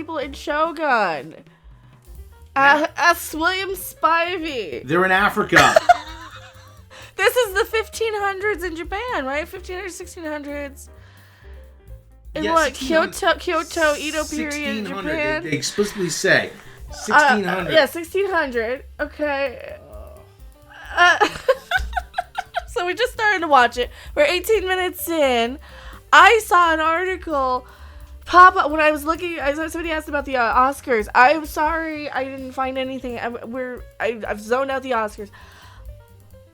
people in Shogun? Ask William Spivey. They're in Africa. This is the 1500s in Japan, right? 1500s, 1600s. In what? Kyoto, Edo period in Japan? They explicitly say 1600. Yeah, 1600. Okay. So we just started to watch it. We're 18 minutes in. I saw an article pop up when I was looking. Somebody asked about the Oscars. I'm sorry, I didn't find anything. I've zoned out the Oscars.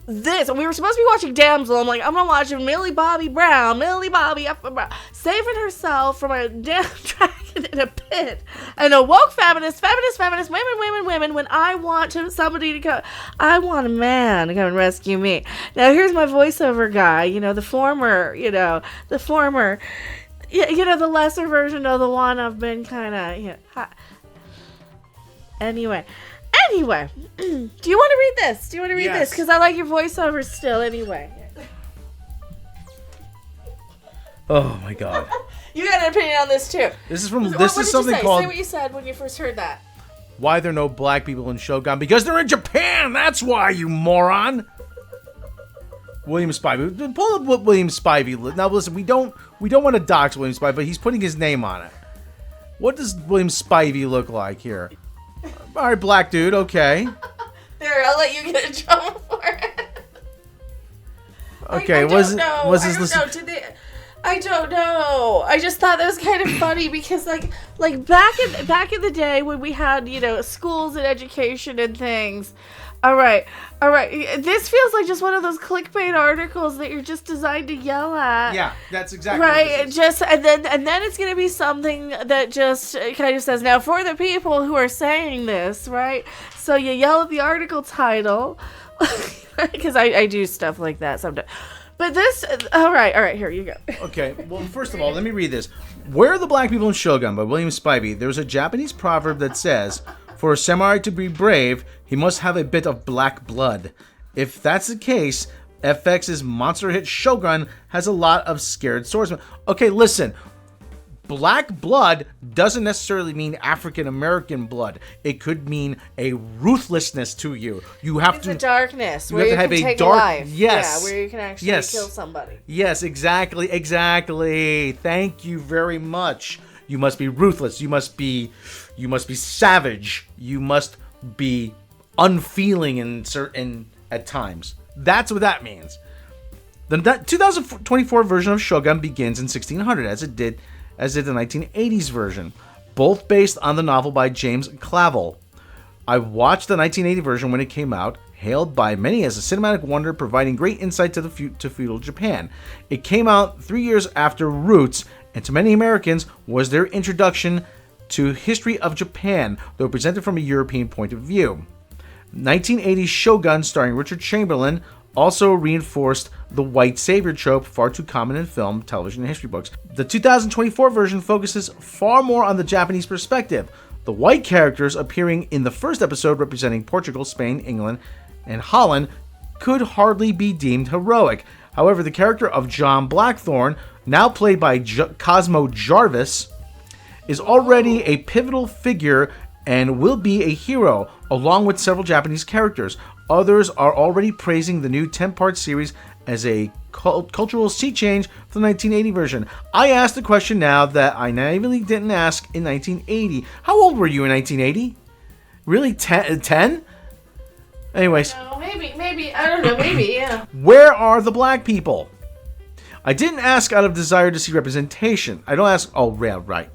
We were supposed to be watching Damsel. I'm like, I'm gonna watch Millie Bobby Brown, saving herself from a damn dragon in a pit, and a woke feminist, women. When I want somebody to come, I want a man to come and rescue me. Now here's my voiceover guy. The former, the lesser version of the one I've been kind of, Anyway, do you want to read this? Yes. Because I like your voiceover still anyway. Oh my God. You got an opinion on this too. This is something called... Say what you said when you first heard that. Why there are no black people in Shogun? Because they're in Japan! That's why, you moron! William Spivey. Pull up what William Spivey... Now listen, we don't want to dox William Spivey, but he's putting his name on it. What does William Spivey look like here? All right, black dude, okay. There, I'll let you get in trouble for it. Okay, I don't know. I just thought that was kind of funny because, like back in the day when we had, schools and education and things. All right. This feels like just one of those clickbait articles that you're just designed to yell at. Yeah, that's exactly right. What it is. And then it's gonna be something that just kind of says, now for the people who are saying this, right? So you yell at the article title, because I do stuff like that sometimes. But this, all right, here you go. Okay, well, first of all, let me read this. Where are the Black People in Shogun by William Spivey? There's a Japanese proverb that says, for a samurai to be brave, he must have a bit of black blood. If that's the case, FX's monster hit Shogun has a lot of scared swordsmen. Okay, listen. Black blood doesn't necessarily mean African American blood. It could mean a ruthlessness to you. You have a darkness. You have to have a dark life. Yes. Yeah, where you can actually kill somebody. Yes, exactly. Thank you very much. You must be ruthless. You must be savage. You must be unfeeling in certain at times. That's what that means. The 2024 version of Shogun begins in 1600, as did the 1980s version, both based on the novel by James Clavell. I watched the 1980 version when it came out, hailed by many as a cinematic wonder, providing great insight to feudal Japan. It came out 3 years after Roots, and to many Americans was their introduction to history of Japan, though presented from a European point of view. 1980's Shogun, starring Richard Chamberlain, also reinforced the white savior trope far too common in film, television, and history books. The 2024 version focuses far more on the Japanese perspective, the white characters appearing in the first episode representing Portugal, Spain, England, and Holland could hardly be deemed heroic. However, the character of John Blackthorne, now played by Cosmo Jarvis, is already a pivotal figure and will be a hero, along with several Japanese characters. Others are already praising the new 10-part series as a cultural sea change for the 1980 version. I asked the question now that I naively didn't ask in 1980. How old were you in 1980? Really? 10? Anyways. No, maybe. I don't know. Maybe, yeah. Where are the black people? I didn't ask out of desire to see representation. I don't ask, oh, yeah, right.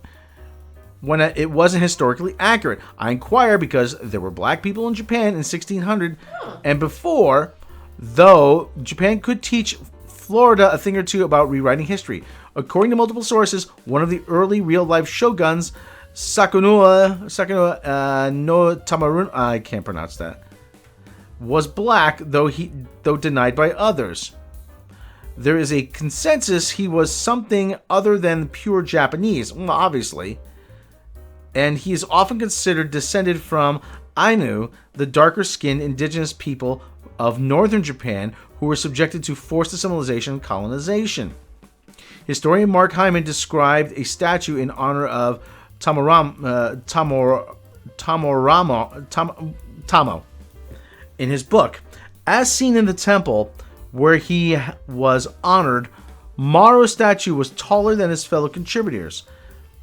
When it wasn't historically accurate. I inquire because there were black people in Japan in 1600 and before, though Japan could teach Florida a thing or two about rewriting history. According to multiple sources, one of the early real-life shoguns, Sakunua no Tamarun, I can't pronounce that, was black, though denied by others. There is a consensus he was something other than pure Japanese, well, obviously. And he is often considered descended from Ainu, the darker-skinned indigenous people of northern Japan who were subjected to forced assimilation and colonization. Historian Mark Hyman described a statue in honor of Tamo in his book. As seen in the temple where he was honored, Maru's statue was taller than his fellow contributors.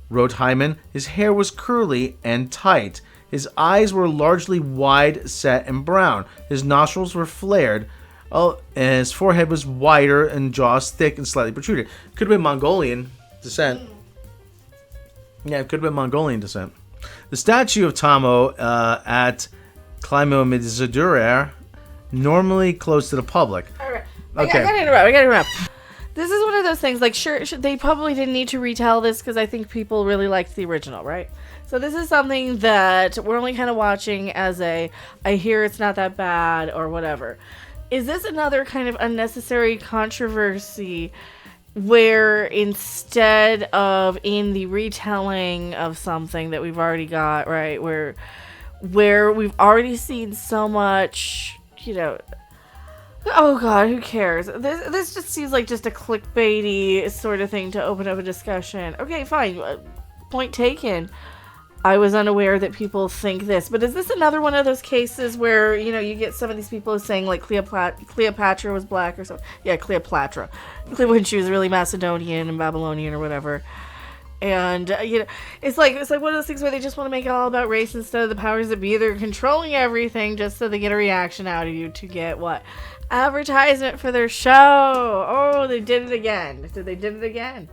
Wrote Hyman, his hair was curly and tight. His eyes were largely wide set and brown. His nostrils were flared. And his forehead was wider and jaws thick and slightly protruded. Could have been Mongolian descent. Yeah, it could have been Mongolian descent. The statue of Tamo at Climo Midzudurer, normally closed to the public. All right. Okay. I gotta interrupt. This is one of those things, like, sure, they probably didn't need to retell this because I think people really liked the original, right? So this is something that we're only kind of watching as I hear it's not that bad or whatever. Is this another kind of unnecessary controversy where instead of in the retelling of something that we've already got, right, where we've already seen so much, oh god, who cares? This just seems like just a clickbaity sort of thing to open up a discussion. Okay, fine. Point taken. I was unaware that people think this, but is this another one of those cases where, you get some of these people saying like Cleopatra was black or something? Yeah, Cleopatra. When she was really Macedonian and Babylonian or whatever. And, it's like one of those things where they just want to make it all about race instead of the powers that be. They're controlling everything just so they get a reaction out of you to get what? Advertisement for their show. Oh, they did it again. They did it again.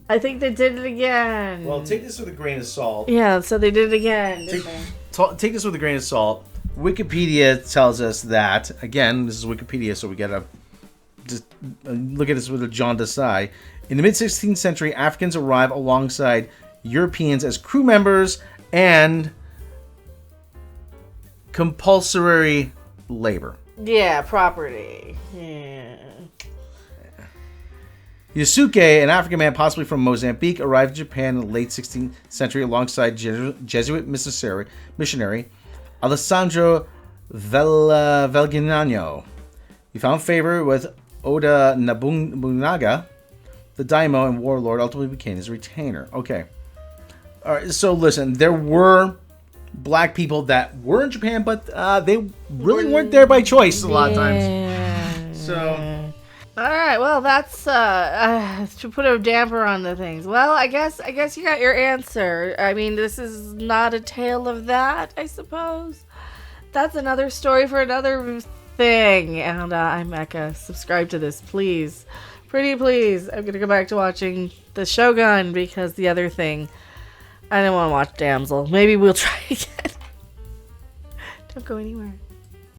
I think they did it again. Well, take this with a grain of salt. Yeah, so they did it again. Take this with a grain of salt. Wikipedia tells us that, again, this is Wikipedia, so we gotta just look at this with a jaundiced eye. In the mid-16th century, Africans arrived alongside Europeans as crew members and compulsory labor. Yeah, property. Yeah. Yasuke, an African man possibly from Mozambique, arrived in Japan in the late 16th century alongside Jesuit missionary Alessandro Velginano. He found favor with Oda Nobunaga, the daimyo and warlord, ultimately became his retainer. Okay. All right, so listen, there were black people that were in Japan, but they really weren't there by choice a lot of times. So... All right, well, that's to put a damper on the things. Well, I guess you got your answer. I mean, this is not a tale of that, I suppose. That's another story for another thing. And I'm Mecca. Subscribe to this, please. Pretty please. I'm going to go back to watching the Shogun because the other thing, I don't want to watch Damsel. Maybe we'll try again. Don't go anywhere.